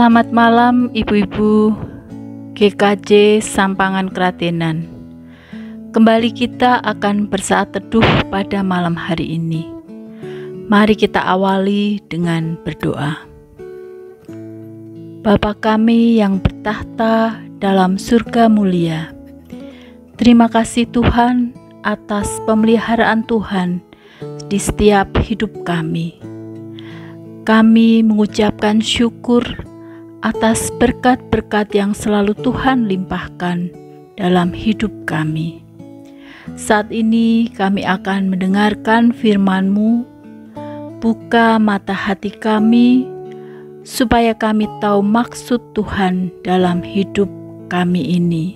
Selamat malam ibu-ibu GKJ Sampangan Kratenan. Kembali kita akan bersaat teduh pada malam hari ini. Mari kita awali dengan berdoa. Bapa kami yang bertahta dalam surga mulia, terima kasih Tuhan atas pemeliharaan Tuhan di setiap hidup kami. Kami mengucapkan syukur atas berkat-berkat yang selalu Tuhan limpahkan dalam hidup kami. Saat ini kami akan mendengarkan firman-Mu. Buka mata hati kami, supaya kami tahu maksud Tuhan dalam hidup kami ini.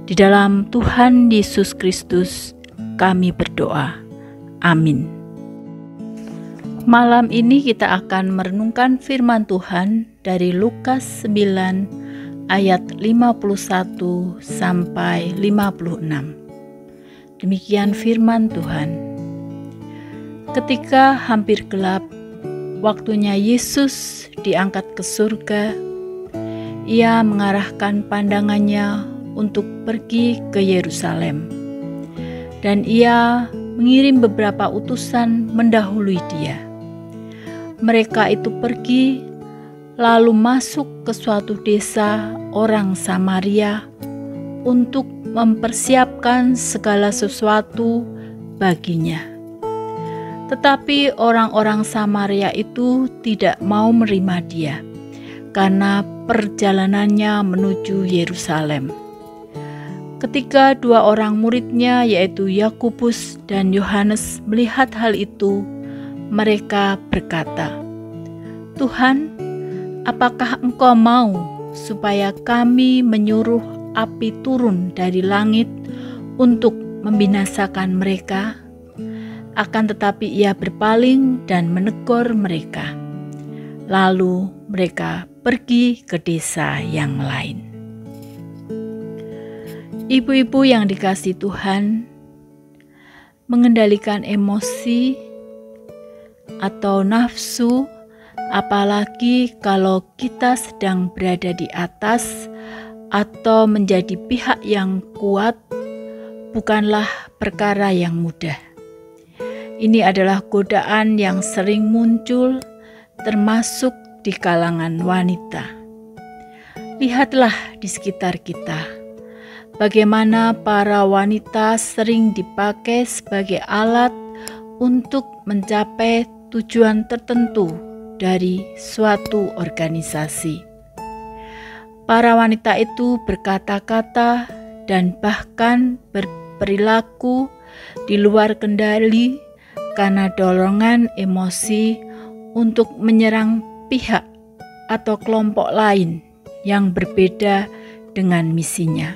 Di dalam Tuhan Yesus Kristus kami berdoa. Amin. Malam ini kita akan merenungkan firman Tuhan dari Lukas 9 ayat 51 sampai 56. Demikian firman Tuhan. Ketika hampir gelap, waktunya Yesus diangkat ke surga, Ia mengarahkan pandangannya untuk pergi ke Yerusalem. Dan Ia mengirim beberapa utusan mendahului Dia. Mereka itu pergi, lalu masuk ke suatu desa orang Samaria untuk mempersiapkan segala sesuatu baginya. Tetapi orang-orang Samaria itu tidak mau menerima Dia, karena perjalanannya menuju Yerusalem. Ketika dua orang muridnya, yaitu Yakobus dan Yohanes, melihat hal itu, mereka berkata, "Tuhan, apakah Engkau mau supaya kami menyuruh api turun dari langit untuk membinasakan mereka?" Akan tetapi Ia berpaling dan menegur mereka. Lalu mereka pergi ke desa yang lain. Ibu-ibu yang dikasihi Tuhan, mengendalikan emosi atau nafsu, apalagi kalau kita sedang berada di atas atau menjadi pihak yang kuat, bukanlah perkara yang mudah. Ini adalah godaan yang sering muncul, termasuk di kalangan wanita. Lihatlah di sekitar kita, bagaimana para wanita sering dipakai sebagai alat untuk mencapai tujuan tertentu dari suatu organisasi. Para wanita itu berkata-kata dan bahkan berperilaku di luar kendali karena dorongan emosi untuk menyerang pihak atau kelompok lain yang berbeda dengan misinya.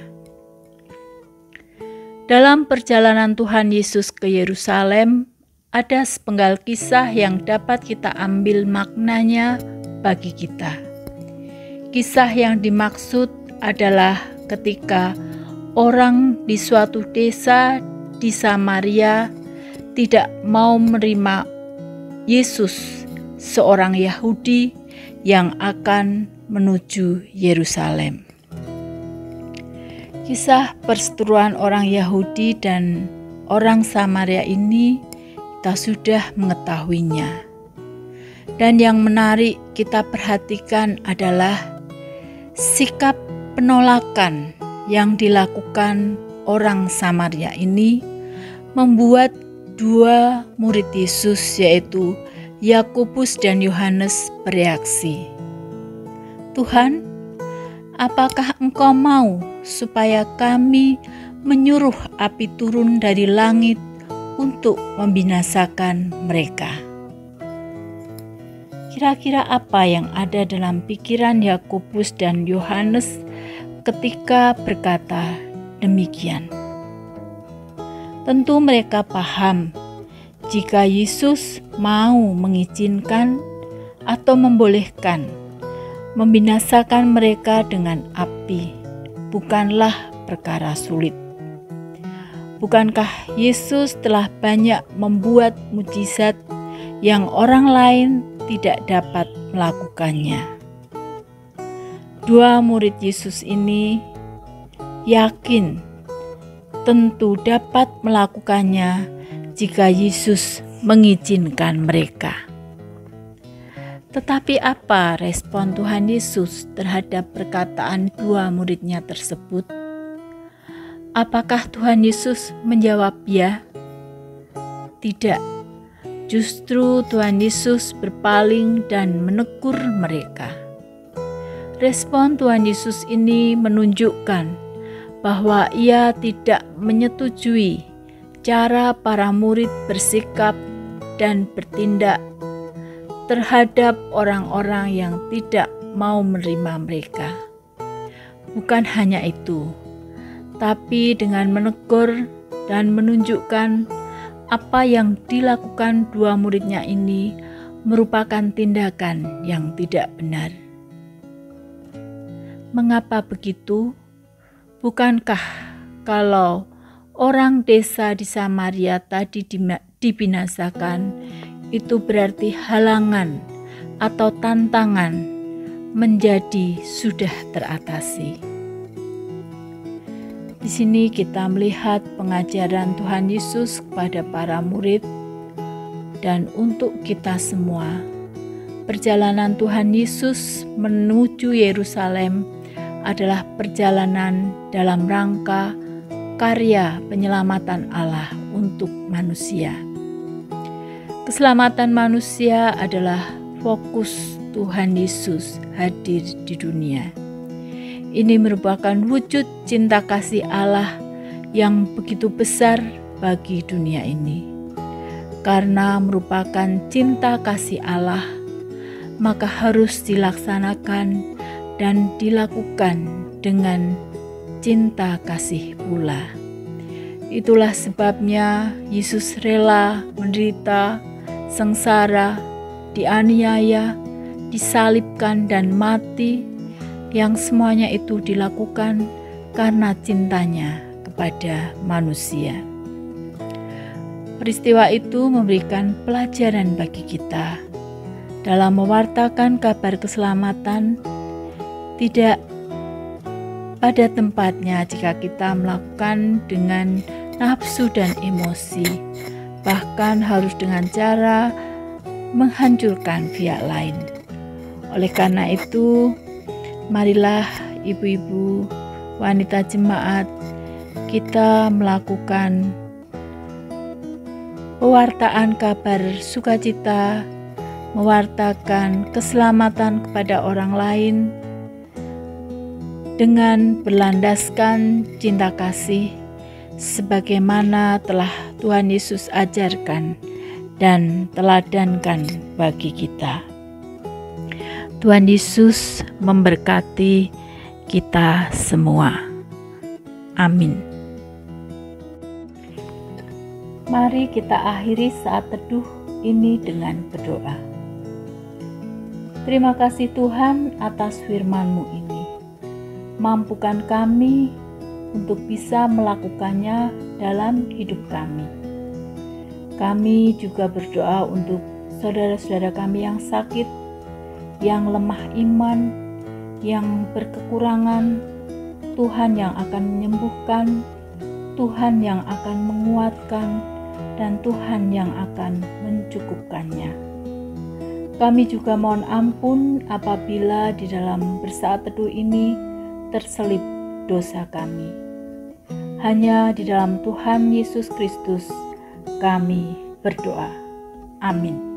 Dalam perjalanan Tuhan Yesus ke Yerusalem, ada sepenggal kisah yang dapat kita ambil maknanya bagi kita. Kisah yang dimaksud adalah ketika orang di suatu desa di Samaria tidak mau menerima Yesus, seorang Yahudi yang akan menuju Yerusalem. Kisah perseteruan orang Yahudi dan orang Samaria ini kita sudah mengetahuinya. Dan yang menarik kita perhatikan adalah sikap penolakan yang dilakukan orang Samaria ini membuat dua murid Yesus, yaitu Yakobus dan Yohanes, bereaksi. "Tuhan, apakah Engkau mau supaya kami menyuruh api turun dari langit untuk membinasakan mereka?" Kira-kira apa yang ada dalam pikiran Yakobus dan Yohanes ketika berkata demikian? Tentu mereka paham jika Yesus mau mengizinkan atau membolehkan membinasakan mereka dengan api, bukanlah perkara sulit. Bukankah Yesus telah banyak membuat mujizat yang orang lain tidak dapat melakukannya? dua murid Yesus ini yakin tentu dapat melakukannya jika Yesus mengizinkan mereka. Tetapi apa respon Tuhan Yesus terhadap perkataan dua muridnya tersebut? Apakah Tuhan Yesus menjawab ya? Tidak. Justru Tuhan Yesus berpaling dan menegur mereka. Respon Tuhan Yesus ini menunjukkan bahwa ia tidak menyetujui cara para murid bersikap dan bertindak terhadap orang-orang yang tidak mau menerima mereka. Bukan hanya itu, tapi dengan menegur dan menunjukkan apa yang dilakukan dua muridnya ini merupakan tindakan yang tidak benar. Mengapa begitu? Bukankah kalau orang desa di Samaria tadi dibinasakan, itu berarti halangan atau tantangan menjadi sudah teratasi. Di sini kita melihat pengajaran Tuhan Yesus kepada para murid dan untuk kita semua. Perjalanan Tuhan Yesus menuju Yerusalem adalah perjalanan dalam rangka karya penyelamatan Allah untuk manusia. Keselamatan manusia adalah fokus Tuhan Yesus hadir di dunia. Ini merupakan wujud cinta kasih Allah yang begitu besar bagi dunia ini. Karena merupakan cinta kasih Allah, maka harus dilaksanakan dan dilakukan dengan cinta kasih pula. Itulah sebabnya Yesus rela menderita, sengsara, dianiaya, disalibkan dan mati, yang semuanya itu dilakukan karena cintanya kepada manusia. Peristiwa itu memberikan pelajaran bagi kita dalam mewartakan kabar keselamatan. Tidak pada tempatnya jika kita melakukan dengan nafsu dan emosi, bahkan harus dengan cara menghancurkan pihak lain. Oleh karena itu, marilah ibu-ibu, wanita jemaat, kita melakukan pewartaan kabar sukacita, mewartakan keselamatan kepada orang lain dengan berlandaskan cinta kasih sebagaimana telah Tuhan Yesus ajarkan dan teladankan bagi kita. Tuhan Yesus memberkati kita semua. Amin. Mari kita akhiri saat teduh ini dengan berdoa. Terima kasih Tuhan atas firman-Mu ini. Mampukan kami untuk bisa melakukannya dalam hidup kami. Kami juga berdoa untuk saudara-saudara kami yang sakit, yang lemah iman, yang berkekurangan. Tuhan yang akan menyembuhkan, Tuhan yang akan menguatkan, dan Tuhan yang akan mencukupkannya. Kami juga mohon ampun apabila di dalam bersaat teduh ini terselip dosa kami. Hanya di dalam Tuhan Yesus Kristus kami berdoa. Amin.